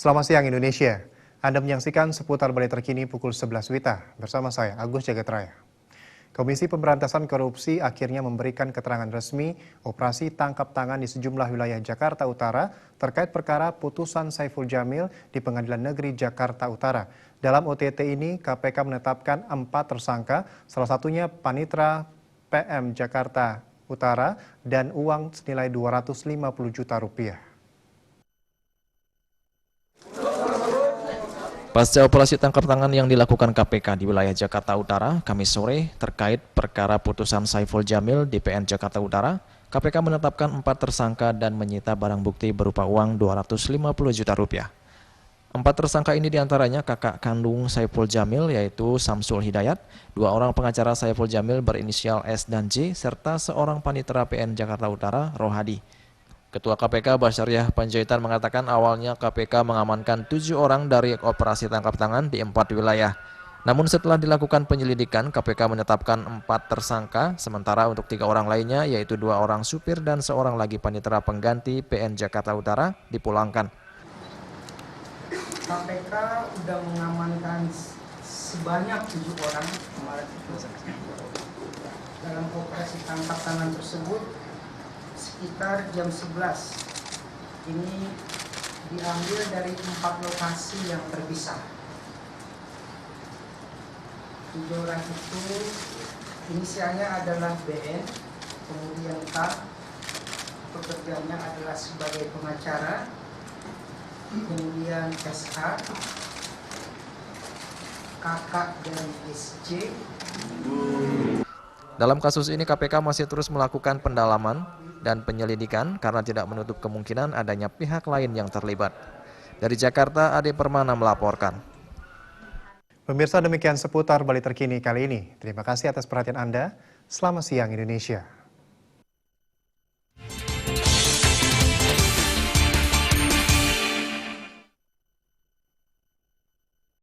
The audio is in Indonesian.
Selamat siang Indonesia. Anda menyaksikan seputar berita terkini pukul 11 WITA bersama saya Agus Jagatraya. Komisi Pemberantasan Korupsi akhirnya memberikan keterangan resmi operasi tangkap tangan di sejumlah wilayah Jakarta Utara terkait perkara putusan Saiful Jamil di Pengadilan Negeri Jakarta Utara. Dalam OTT ini, KPK menetapkan 4 tersangka, salah satunya Panitra PM Jakarta Utara dan uang senilai 250 juta rupiah. Pasca operasi tangkap tangan yang dilakukan KPK di wilayah Jakarta Utara, Kamis sore terkait perkara putusan Saiful Jamil di PN Jakarta Utara, KPK menetapkan 4 tersangka dan menyita barang bukti berupa uang 250 juta rupiah. 4 tersangka ini diantaranya kakak kandung Saiful Jamil yaitu Samsul Hidayat, 2 orang pengacara Saiful Jamil berinisial S dan J, serta seorang panitera PN Jakarta Utara, Rohadi. Ketua KPK Basyariah Panjaitan mengatakan awalnya KPK mengamankan 7 orang dari operasi tangkap tangan di 4 wilayah. Namun setelah dilakukan penyelidikan, KPK menetapkan 4 tersangka, sementara untuk 3 orang lainnya yaitu 2 orang supir dan seorang lagi panitera pengganti PN Jakarta Utara dipulangkan. KPK sudah mengamankan sebanyak 7 orang kemarin dalam operasi tangkap tangan tersebut. Sekitar jam 11 ini diambil dari 4 lokasi yang terpisah. 7 orang itu inisialnya adalah BN, kemudian K, pekerjaannya adalah sebagai pengacara, kemudian SH, kakak dan SJ. Dalam kasus ini KPK masih terus melakukan pendalaman dan penyelidikan karena tidak menutup kemungkinan adanya pihak lain yang terlibat. Dari Jakarta, Ade Permana melaporkan. Pemirsa, demikian seputar berita terkini kali ini. Terima kasih atas perhatian Anda. Selamat siang Indonesia.